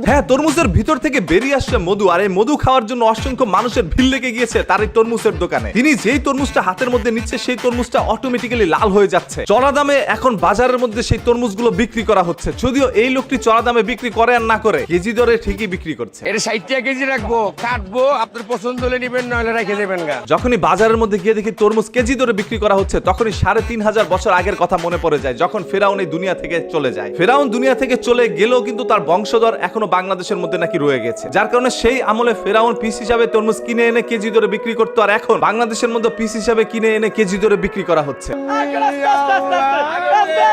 হ্যাঁ, তরমুজের ভিতর থেকে বেরিয়ে আসছে মধু, আর এই মধু খাওয়ার জন্য অসংখ্য মানুষের ভিড় লেগে গিয়েছে তার এই তরমুজের দোকানে। তিনি যেই তরমুজটা হাতের মধ্যে নিচ্ছে সেই তরমুজটা অটোমেটিক্যালি লাল হয়ে যাচ্ছে। চড়া দামে এখন বাজারের মধ্যে সেই তরমুজগুলো বিক্রি করা হচ্ছে, যদিও এই লোকটি চড়া দামে বিক্রি করে আর না করে কেজি দরে ঠিকই বিক্রি করছে। এটা 60 টাকা কেজি রাখবো, কাটবো, আপনার পছন্দ হলে নিবেন, নইলে রেখে দেবেন গা। যখনই বাজারের মধ্যে গিয়ে দেখি তরমুজ কেজি দরে বিক্রি করা হচ্ছে, তখনই 3500 বছর আগের কথা মনে পড়ে যায়, যখন ফেরাউন এই দুনিয়া থেকে চলে যায়। ফেরাউন দুনিয়া থেকে চলে গেলেও কিন্তু তার বংশধর এখনো বাংলাদেশের মধ্যে নাকি রয়ে গেছে, যার কারণে সেই আমলে ফেরাউন পিস হিসাবে তরমুজ কিনে এনে কেজি দরে বিক্রি করতো, আর এখন বাংলাদেশের মধ্যে পিস হিসাবে কিনে এনে কেজি দরে বিক্রি করা হচ্ছে।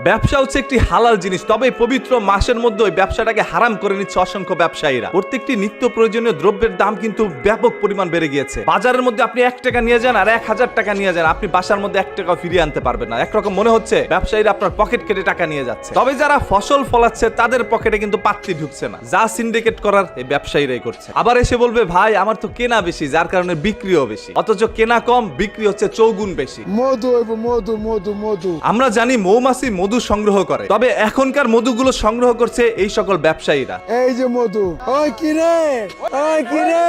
ব্যবসা হচ্ছে একটি হালাল জিনিস, তবে পবিত্র মাসের মধ্যে ওই ব্যবসাটাকে হারাম করে নিচ্ছে অসংখ্য ব্যবসায়ীরা। প্রত্যেকটি নিত্য প্রয়োজনীয় দ্রব্যের দাম কিন্তু ব্যাপক পরিমাণ বেড়ে গিয়েছে। বাজারের মধ্যে আপনি 1 টাকা নিয়ে যান আর 1000 টাকা নিয়ে যান, আপনি বাসার মধ্যে 1 টাকা ফিরিয়ে আনতে পারবেন না। একরকম মনে হচ্ছে ব্যবসায়ীরা আপনার পকেট কেটে টাকা নিয়ে যাচ্ছে। তবে যারা ফসল ফলাচ্ছে তাদের পকেটে কিন্তু পাত্তি ঢুকছে না, যা সিন্ডিকেট করার এই ব্যবসায়ীরাই করছে। আবার এসে বলবে ভাই আমার তো কেনা বেশি, যার কারণে বিক্রিও বেশি, অথচ কেনা কম, বিক্রি হচ্ছে 4 গুণ বেশি। আমরা জানি মৌমাছি মধু সংগ্রহ করে, তবে এখনকার মধুগুলো সংগ্রহ করছে এই সকল ব্যবসায়ীরা। এই যে মধু, ওই কিরে, ওই কিরে।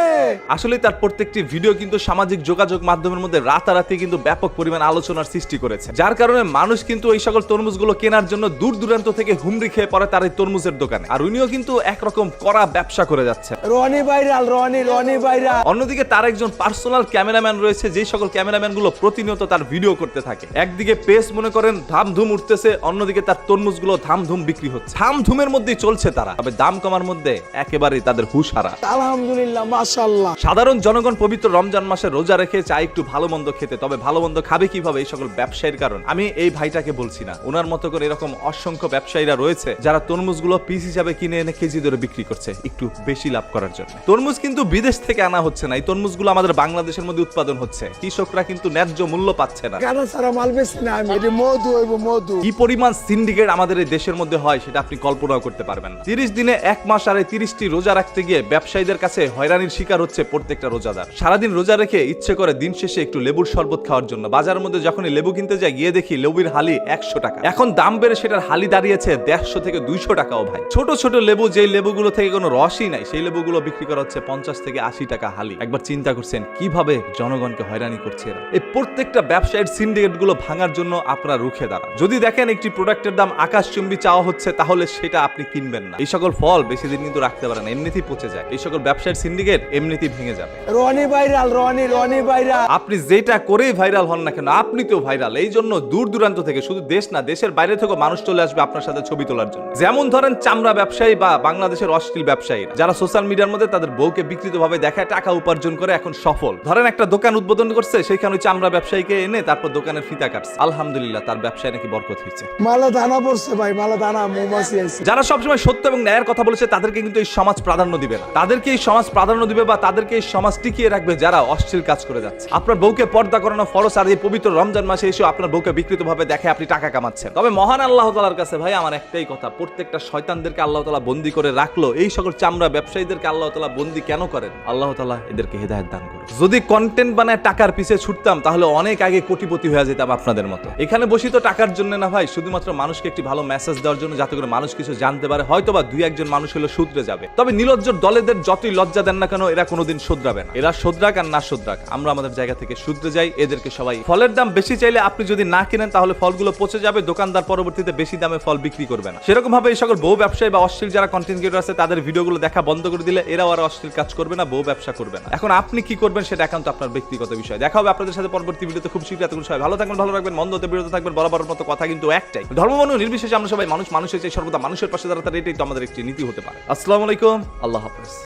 আসলে তার প্রত্যেকটি ভিডিও কিন্তু সামাজিক যোগাযোগ মাধ্যমের মধ্যে রাতারাতি কিন্তু ব্যাপক পরিমাণ আলোচনার সৃষ্টি করেছে, যার কারণে মানুষ কিন্তু এই সকল তরমুজগুলো কেনার জন্য দূর দূরান্ত থেকে হুমড়ি খেয়ে পড়ে তার এই তরমুজের দোকানে, আর উনিও কিন্তু একরকম কড়া ব্যবসা করে যাচ্ছে। Roni viral, Roni viral. অন্যদিকে তার একজন পার্সোনাল ক্যামেরাম্যান রয়েছে, যে সকল ক্যামেরাম্যান গুলো প্রতিনিয়ত তার ভিডিও করতে থাকে। একদিকে পেস মনে করেন ধামধুম উঠতেছে, অন্যদিকে তার তরমুজগুলো ধামধুম বিক্রি হচ্ছে। ধামধুমের মধ্যেই চলছে তারা, তবে দাম কমার মধ্যে একেবারেই তাদের হুঁশ হারা। আলহামদুলিল্লাহ, মাশাআল্লাহ। সাধারণ জনগণ পবিত্র রমজান মাসে রোজা রেখে চায় একটু ভালো মন্দ খেতে, তবে ভালো মন্দ খাবে কিভাবে এই সকল ব্যবসায়ীর কারণ আমি এই ভাইটাকে বলছি না, ওনার মতো করে এরকম অসংখ্য ব্যবসায়ীরা রয়েছে যারা তরমুজগুলো পিস হিসাবে কিনে এনে কেজি দরে বিক্রি করছে একটু বেশি লাভ করার জন্য। তরমুজ কিন্তু বিদেশ থেকে আনা হচ্ছে না, এই তরমুজগুলো আমাদের বাংলাদেশের মধ্যে উৎপাদন হচ্ছে। কৃষকরা কিন্তু ন্যায্য মূল্য পাচ্ছে না। কারণ সারা মাল বেশি না, আমি এটা মধু হইব মধু। কি পরিমাণ সিন্ডিকেট আমাদের এই দেশের মধ্যে হয় সেটা আপনি কল্পনাও করতে পারবেন। 30 দিনে 1 মাস আর 30টি রোজা রাখতে গিয়ে ব্যবসায়ীদের কাছে হয়রানির শিকার হচ্ছে প্রত্যেকটা রোজাদার। সারাদিন রোজা রেখে ইচ্ছে করে দিন শেষে একটু লেবুর শরবত খাওয়ার জন্য বাজারের মধ্যে যখনই লেবু কিনতে যায় গিয়ে দেখি লেবুর হালি 100 টাকা। এখন দাম বেড়ে সেটার হালি দাঁড়িয়েছে 150 থেকে 200 টাকাও ভাই। ছোট ছোট লেবু, যেই লেবুগুলো থেকে কোনো রসই নাই, সেই লেবুগুলো বিক্রি করা হচ্ছে 50 থেকে 80 টাকা হালি। একবার চিন্তা করছেন কিভাবে জনগণকে হয়রানি করছে এরা। এই প্রত্যেকটা ব্যবসায়ীর সিন্ডিকেট গুলো ভাঙার জন্য আপনারা রুখে দাঁড়ান। যদি দেখেন একটি প্রোডাক্টের দাম আকাশচুম্বী চাওয়া হচ্ছে, তাহলে সেটা আপনি কিনবেন না। এই সকল ফল বেশি দিন কিন্তু রাখতে পারেন, এমনিতেই পচে যায়। এই সকল ব্যবসায়ীর সিন্ডিকেট এমনিতেই ভেঙে যাবে। Roni viral, Roni viral. আপনি যেটা করেই ভাইরাল হন না কেন, আপনি তো ভাইরাল। এই জন্য দূর দূরান্ত থেকে, শুধু দেশ না দেশের বাইরে থেকে মানুষ চলে আসবে আপনার সাথে ছবি তোলার জন্য। যেমন ধরেন চামড়া ব্যবসায়ী বা বাংলাদেশের অশ্লীল ব্যবসায়ী যারা সোশ্যাল মিডিয়ার মধ্যে তাদের বউকে বিকৃত ভাবে দেখায় টাকা উপার্জন করে এখন সফল। ধরেন একটা দোকান উদ্বোধন করছে, সেইখানে ওই চামড়া ব্যবসায়ীকে এনে তারপর দোকানের ফিতা কাটছে, আলহামদুলিল্লাহ তার ব্যবসায় নাকি বরকত হয়েছে। মালা দানা পড়ছে ভাই, মালা দানা, মৌমাছি আছে। যারা সবসময় সত্য এবং ন্যায়ের কথা বলেছে তাদেরকে কিন্তু এই সমাজ প্রাধান্য দিবে না, তাদেরকে এই সমাজ প্রাধান্য দিবে বা তাদেরকে এই সমাজ টিকিয়ে রাখবে যারা অশ্লীল কাজ করে যাচ্ছে। আপনার বউকে পর্দা করানো ফরজ, আর এই পবিত্র রমজান মাসে এসে আপনার বউকে বিকৃত ভাবে দেখে আপনি টাকা কামাচ্ছেন। তবে মহান আল্লাহ তাআলার কাছে ভাই আমার একটাই কথা, প্রত্যেকটা শয়তানদেরকে আল্লাহ তাআলা বন্দী করে রাখলো, এই সকল চামড়া ব্যবসায়ীদেরকে আল্লাহ তাআলা বন্দী কেন করেন? আল্লাহ তাআলা এদেরকে হেদায়েত দান করুন। যদি কন্টেন্ট বানায় টাকার পিছে ছুটতাম তাহলে অনেক আগে কোটিপতি হয়ে যেতাম আপনাদের মতো। এখানে বসি তো টাকার জন্য না ভাই, শুধুমাত্র মানুষকে একটি ভালো মেসেজ দেওয়ার জন্য, যাতে করে মানুষ কিছু জানতে পারে। হয়তোবা 2-1 জন মানুষ হলো শুধরে যাবে, তবে নির্লজ্জর দলেদের যতই লজ্জা দেন না কেন এরা কোনোদিন শুধরাবে না। এরা শুধরাক আর না শুধরাক, আমরা আমাদের জায়গা থেকে শুধরে যাই। এদেরকে সবাই ফলের দাম বেশি চাইলে আপনি যদি না কিনেন তাহলে ফলগুলো পচে যাবে, দোকানদার পরবর্তীতে বেশি দামে ফল বিক্রি করবে না। সেরকম ভাবে এই সকল বউ ব্যবসায়ী বা অশ্লীল যারা কন্টেন্ট ক্রিয়েটর আছে তাদের ভিডিওগুলো দেখা বন্ধ করে দিলে এরাও আর অশ্লীল কাজ করবে না, বউ ব্যবসা করবে না। এখন আপনি কি করবেন সেটা একান্ত আপনার ব্যক্তিগত বিষয়। দেখা হবে আপনাদের সাথে পরবর্তী ভিডিওতে খুব শীঘ্রই। এতক্ষণ সবাই ভালো থাকবেন, ভালো রাখবেন, মন্দ হতে বিরত থাকবেন। বরাবরের মতো কথা কিন্তু একটাই, ধর্মবর্ণ নির্বিশেষে আমরা সবাই মানুষের চাই সর্বদা মানুষের পাশে দাঁড়াতে, এটাই তো আমাদের একটি নীতি হতে পারে। আসসালামু আলাইকুম, আল্লাহ হাফেজ।